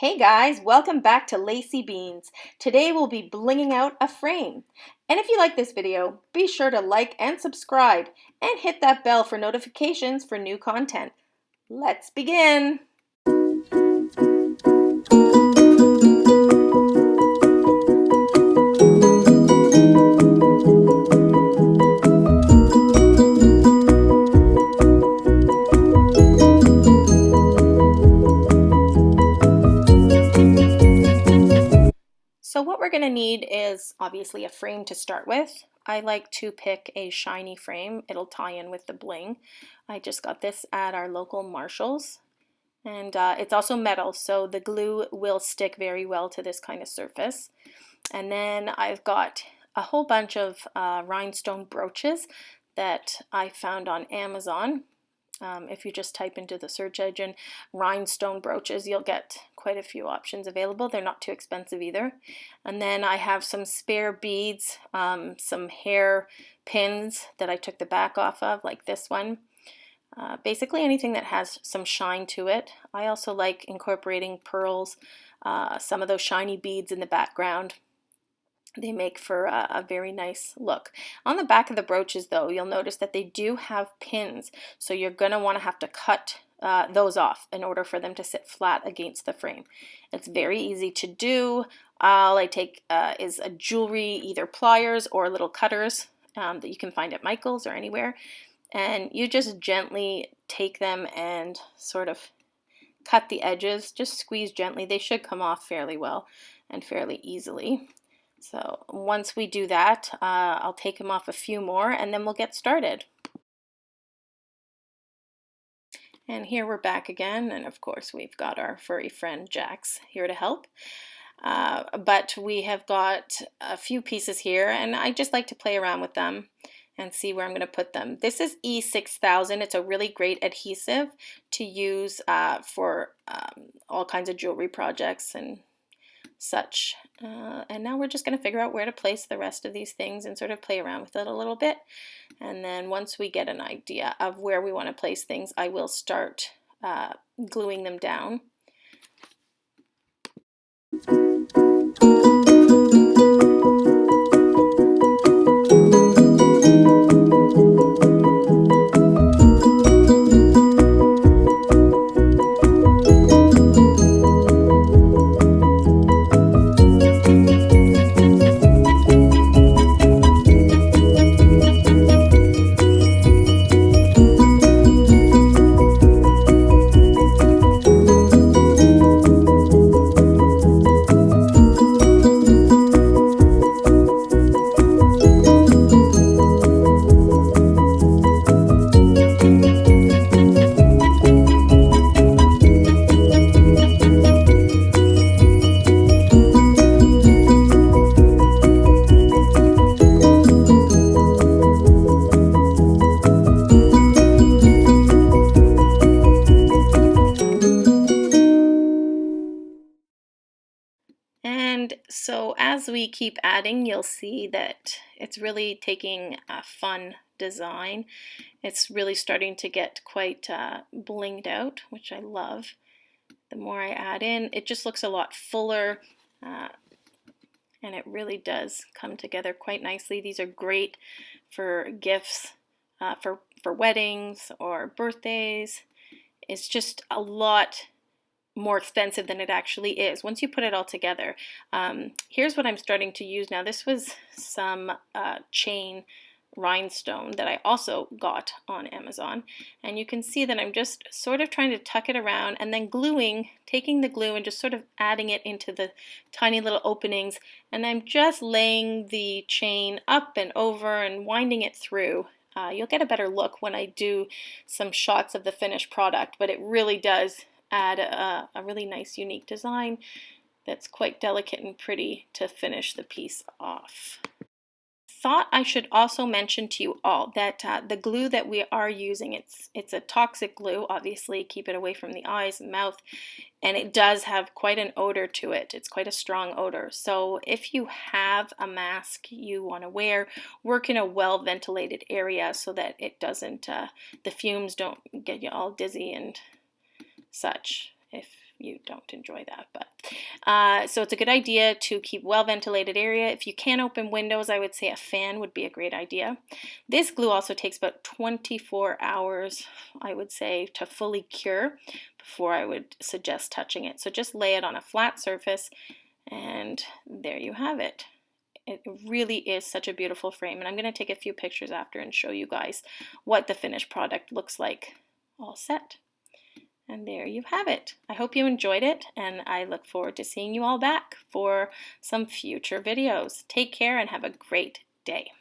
Hey guys, welcome back to Lacy Beans. Today we'll be blinging out a frame. And if you like this video, be sure to like and subscribe and hit that bell for notifications for new content. Let's begin. So what we're going to need is obviously a frame to start with. I like to pick a shiny frame. It'll tie in with the bling. I just got this at our local Marshall's. And it's also metal, so the glue will stick very well to this kind of surface. And then I've got a whole bunch of rhinestone brooches that I found on Amazon. If you just type into the search engine rhinestone brooches, you'll get quite a few options available. They're not too expensive either. And then I have some spare beads, some hair pins that I took the back off of, like this one. Basically anything that has some shine to it. I also like incorporating pearls, some of those shiny beads in the background. They make for a very nice look. On the back of the brooches though, you'll notice that they do have pins, so you're going to want to have to cut those off in order for them to sit flat against the frame. It's very easy to do. All I take is a jewelry, either pliers or little cutters that you can find at Michael's or anywhere, and you just gently take them and sort of cut the edges. Just squeeze gently. They should come off fairly well and fairly easily. So once we do that, I'll take them off a few more and then we'll get started. And here we're back again, and of course we've got our furry friend Jax here to help. But we have got a few pieces here, and I just like to play around with them and see where I'm going to put them. This is E6000. It's a really great adhesive to use for all kinds of jewelry projects and such. And now we're just going to figure out where to place the rest of these things and sort of play around with it a little bit. And then once we get an idea of where we want to place things, I will start gluing them down. And so as we keep adding, you'll see that it's really taking a fun design. It's really starting to get quite blinged out, which I love. The more I add in, it just looks a lot fuller, and it really does come together quite nicely. These are great for gifts, for weddings or birthdays. It's just a lot more expensive than it actually is once you put it all together. Here's what I'm starting to use now. This was some chain rhinestone that I also got on Amazon, and you can see that I'm just sort of trying to tuck it around and then gluing, taking the glue and just sort of adding it into the tiny little openings, and I'm just laying the chain up and over and winding it through. You'll get a better look when I do some shots of the finished product, but it really does add a really nice unique design that's quite delicate and pretty to finish the piece off. Thought I should also mention to you all that the glue that we are using, it's a toxic glue, obviously keep it away from the eyes and mouth, and it does have quite an odor to it. It's quite a strong odor. So if you have a mask you want to wear, work in a well ventilated area so that it doesn't, the fumes don't get you all dizzy and such. you don't enjoy that. But so it's a good idea to keep well ventilated area. If you can't open windows, I would say a fan would be a great idea. This glue also takes about 24 hours, I would say, to fully cure before I would suggest touching it. So just lay it on a flat surface, and there you have it. It really is such a beautiful frame, and I'm going to take a few pictures after and show you guys what the finished product looks like all set. And there you have it. I hope you enjoyed it, and I look forward to seeing you all back for some future videos. Take care and have a great day.